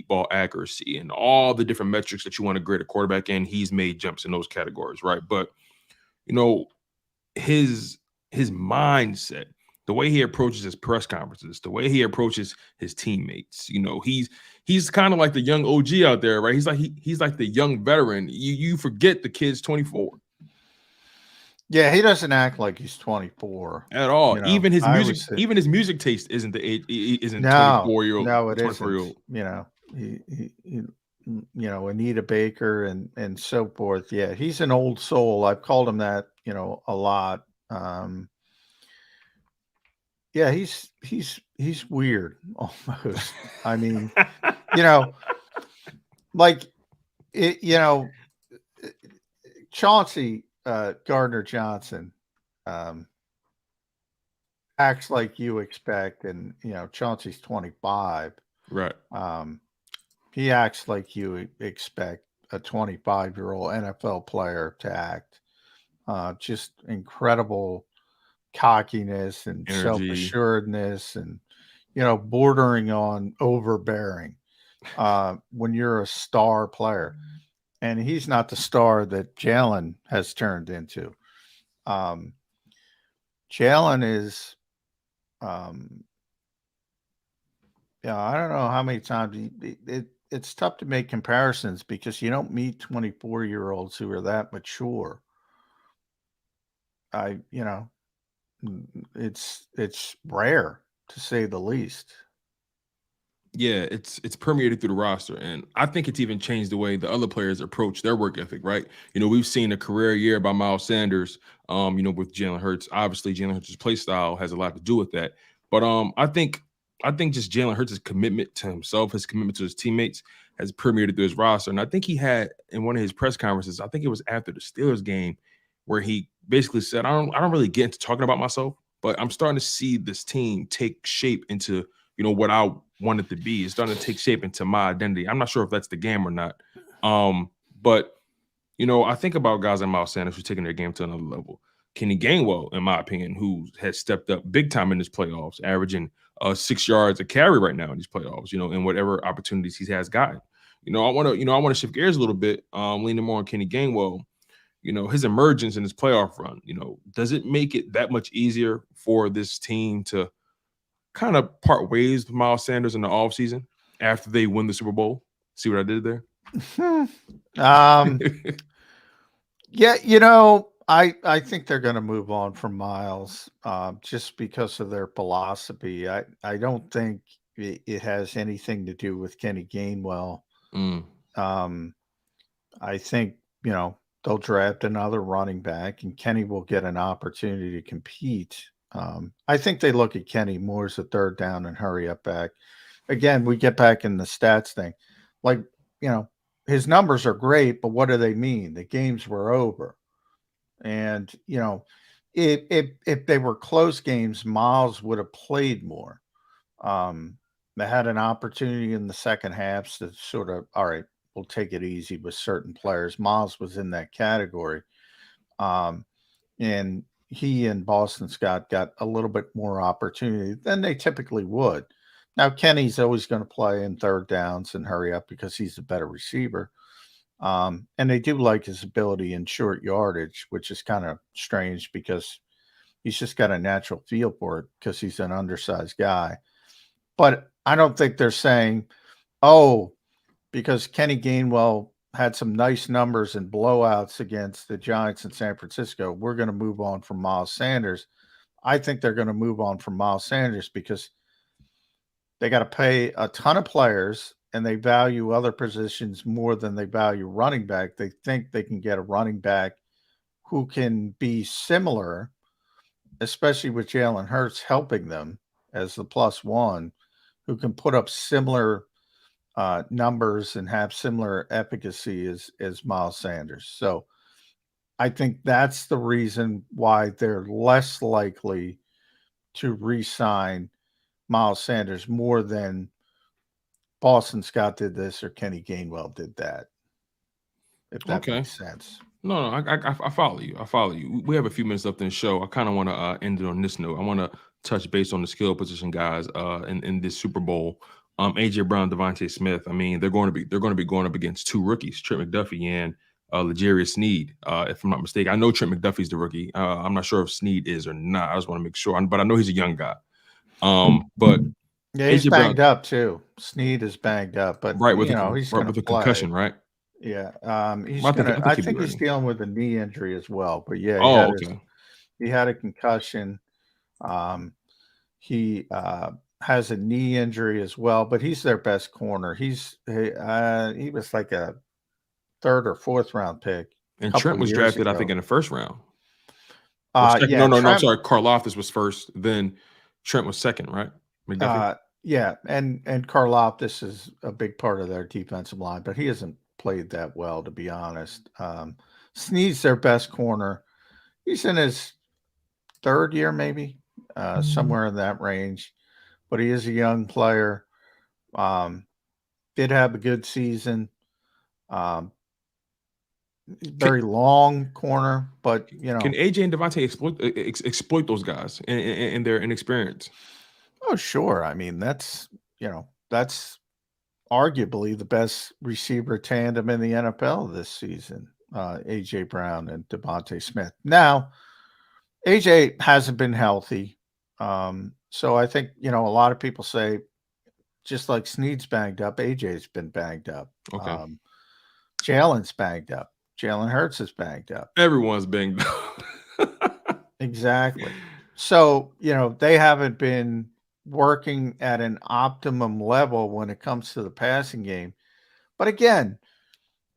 ball accuracy and all the different metrics that you want to grade a quarterback in. He's made jumps in those categories, right? But his mindset, the way he approaches his press conferences, the way he approaches his teammates, he's kind of like the young OG out there, right? He's like the young veteran. You forget the kid's 24. Yeah, he doesn't act like he's 24 at all. Even his music taste isn't the age, isn't 24-year-old. No, it isn't. Anita Baker and so forth. Yeah, he's an old soul. I've called him that, a lot. Yeah, he's weird almost. I mean, Chauncey Gardner Johnson acts like you expect, and Chauncey's 25, right? He acts like you expect a 25-year-old NFL player to act. Just incredible cockiness and energy, self-assuredness, and bordering on overbearing when you're a star player. And he's not the star that Jalen has turned into. Jalen is, I don't know how many times it's tough to make comparisons because you don't meet 24-year-olds who are that mature. It's rare, to say the least. Yeah, it's permeated through the roster, and I think it's even changed the way the other players approach their work ethic, right? We've seen a career year by Miles Sanders, with Jalen Hurts. Obviously, Jalen Hurts' play style has a lot to do with that. But I think just Jalen Hurts' commitment to himself, his commitment to his teammates, has permeated through his roster. And I think he had, in one of his press conferences, I think it was after the Steelers game, where he basically said, I don't really get into talking about myself, but I'm starting to see this team take shape into what I want it to be. It's starting to take shape into my identity. I'm not sure if that's the game or not. But I think about guys like Miles Sanders who's taking their game to another level. Kenny Gainwell, in my opinion, who has stepped up big time in his playoffs, averaging 6 yards a carry right now in these playoffs, in whatever opportunities he has gotten. I want to shift gears a little bit, leaning more on Kenny Gainwell. His emergence in his playoff run, does it make it that much easier for this team to kind of part ways with Miles Sanders in the offseason after they win the Super Bowl? See what I did there? Yeah, I think they're going to move on from Miles just because of their philosophy. I don't think it has anything to do with Kenny Gainwell. I think, they'll draft another running back and Kenny will get an opportunity to compete. I think they look at Kenny more as a third down and hurry up back. Again, we get back in the stats thing. His numbers are great, but what do they mean? The games were over. And, if they were close games, Miles would have played more. They had an opportunity in the second half to sort of, all right, we'll take it easy with certain players. Miles was in that category. And he and Boston Scott got a little bit more opportunity than they typically would. Now, Kenny's always going to play in third downs and hurry up because he's a better receiver. And they do like his ability in short yardage, which is kind of strange because he's just got a natural feel for it because he's an undersized guy. But I don't think they're saying, because Kenny Gainwell had some nice numbers and blowouts against the Giants in San Francisco, we're going to move on from Miles Sanders. I think they're going to move on from Miles Sanders because they got to pay a ton of players and they value other positions more than they value running back. They think they can get a running back who can be similar, especially with Jalen Hurts helping them as the +1, who can put up similar numbers and have similar efficacy as Miles Sanders. So I think that's the reason why they're less likely to re-sign Miles Sanders more than Boston Scott did this or Kenny Gainwell did that. If that makes sense. No, I follow you. I follow you. We have a few minutes left in the show. I kind of want to end it on this note. I want to touch base on the skill position guys in this Super Bowl. AJ Brown, Devontae Smith. I mean, they're going to be going up against two rookies, Trent McDuffie and L'Jarius Sneed, if I'm not mistaken. I know Trent McDuffie's the rookie. I'm not sure if Sneed is or not. I just want to make sure, but I know he's a young guy. But yeah, he's AJ banged Brown, up too. Sneed is banged up, but right with he's going with to a play. concussion, right? Yeah, I I think he'll think be he's ready. dealing with a knee injury as well. But yeah, Oh, okay. he had a concussion. He has a knee injury as well, but he's their best corner. He was like a 3rd or 4th round pick. And Trent was drafted, I think, in the 1st round. Yeah, no, Trent, I'm sorry. Karlaftis was 1st, then Trent was 2nd, right? McDuffie. Yeah, and Karlaftis is a big part of their defensive line, but he hasn't played that well, to be honest. Sneed's their best corner. He's in his 3rd year, maybe, somewhere in that range. But he is a young player. Did have a good season. Very long corner, but can AJ and Devontae exploit those guys and their inexperience? Oh, sure. I mean, that's arguably the best receiver tandem in the NFL this season. AJ Brown and Devontae Smith. Now, AJ hasn't been healthy. So I think, a lot of people say, just like Sneed's banged up, AJ's been banged up. Okay. Jalen's banged up. Jalen Hurts is banged up. Everyone's banged up. Exactly. So, they haven't been working at an optimum level when it comes to the passing game. But again,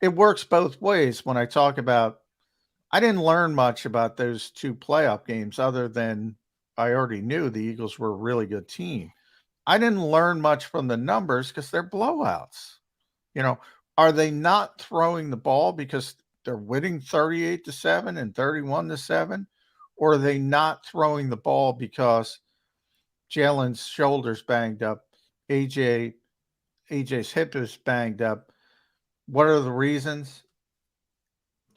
it works both ways. When I talk about, I didn't learn much about those 2 playoff games other than I already knew the Eagles were a really good team. I didn't learn much from the numbers because they're blowouts. Are they not throwing the ball because they're winning 38-7 and 31-7? Or are they not throwing the ball because Jalen's shoulder's banged up, AJ's hip is banged up? What are the reasons?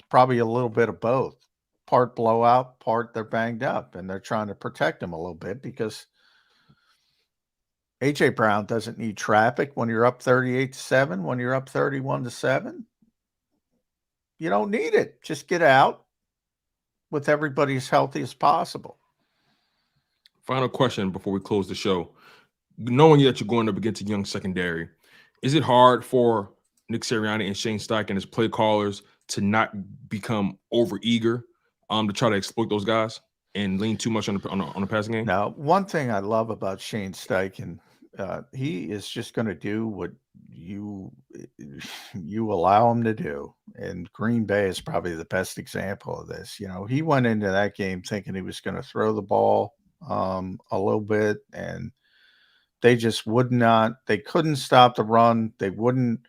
Probably a little bit of both. Part blowout, part they're banged up, and they're trying to protect him a little bit because AJ Brown doesn't need traffic when you're up 38-7, when you're up 31-7. You don't need it. Just get out with everybody as healthy as possible. Final question before we close the show. Knowing that you're going up against a young secondary, is it hard for Nick Sirianni and Shane Steichen as play callers to not become overeager to try to exploit those guys and lean too much on the passing game? Now, one thing I love about Shane Steichen, he is just going to do what you allow him to do. And Green Bay is probably the best example of this. He went into that game thinking he was going to throw the ball a little bit, and they just they couldn't stop the run. They wouldn't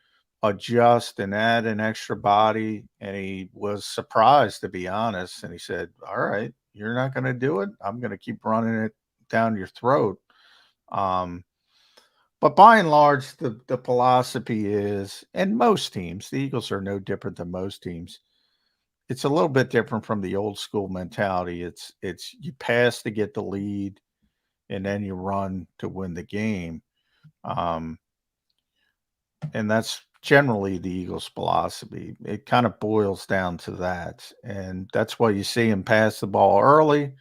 adjust and add an extra body. And he was surprised, to be honest. And he said, all right, you're not going to do it. I'm going to keep running it down your throat. But by and large, the philosophy is, and most teams, the Eagles are no different than most teams. It's a little bit different from the old school mentality. It's you pass to get the lead, and then you run to win the game. And that's generally the Eagles' philosophy. It kind of boils down to that. And that's why you see them pass the ball early,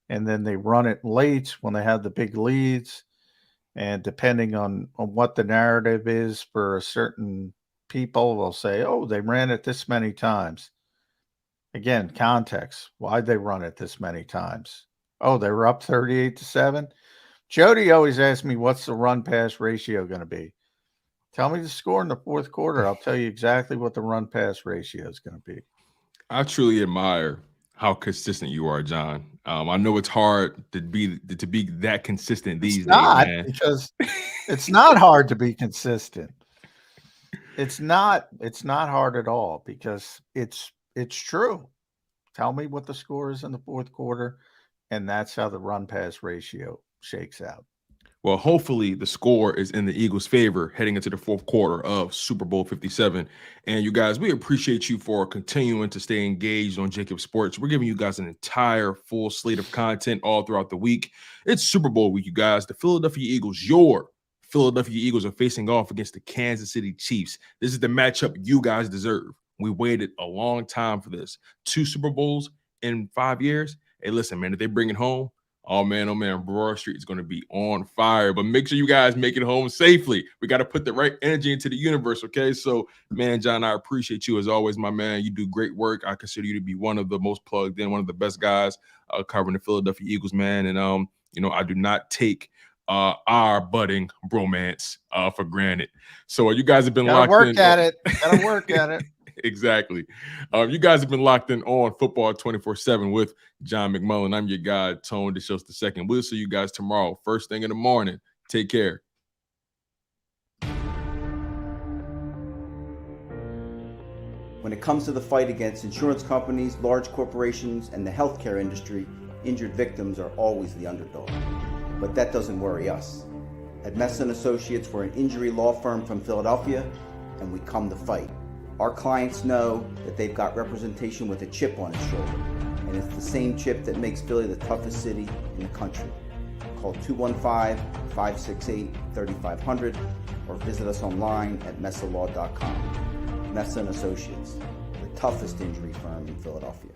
and then they run it late when they have the big leads. And depending on what the narrative is for a certain people, they'll say, oh, they ran it this many times. Again, context. Why'd they run it this many times? Oh, they were up 38-7. Jody always asks me, what's the run-pass ratio going to be? Tell me the score in the 4th quarter. I'll tell you exactly what the run-pass ratio is going to be. I truly admire how consistent you are, John. I know it's hard to be that consistent these days, man. Because it's not hard to be consistent. It's not hard at all because it's true. Tell me what the score is in the 4th quarter, and that's how the run-pass ratio shakes out. Well, hopefully the score is in the Eagles' favor heading into the 4th quarter of Super Bowl 57. And you guys, we appreciate you for continuing to stay engaged on JAKIB Sports. We're giving you guys an entire full slate of content all throughout the week. It's Super Bowl week, you guys. The Philadelphia Eagles, your Philadelphia Eagles are facing off against the Kansas City Chiefs. This is the matchup you guys deserve. We waited a long time for this. 2 Super Bowls in 5 years. Hey, listen, man, if they bring it home, oh man, Broad Street is going to be on fire. But make sure you guys make it home safely. We got to put the right energy into the universe, okay? So, man, John, I appreciate you as always, my man. You do great work. I consider you to be one of the most plugged in, one of the best guys covering the Philadelphia Eagles, man. And, you know, I do not take our budding bromance for granted. So you guys have been locked in. Gotta work at it. Exactly. You guys have been locked in on Football 24/7 with John McMullen. I'm your guy, Tone DeShos II. We'll see you guys tomorrow, first thing in the morning. Take care. When it comes to the fight against insurance companies, large corporations, and the healthcare industry, injured victims are always the underdog. But that doesn't worry us. At Messon Associates, we're an injury law firm from Philadelphia, and we come to fight. Our clients know that they've got representation with a chip on its shoulder, and it's the same chip that makes Philly the toughest city in the country. Call 215-568-3500 or visit us online at messalaw.com. Messon Associates, the toughest injury firm in Philadelphia.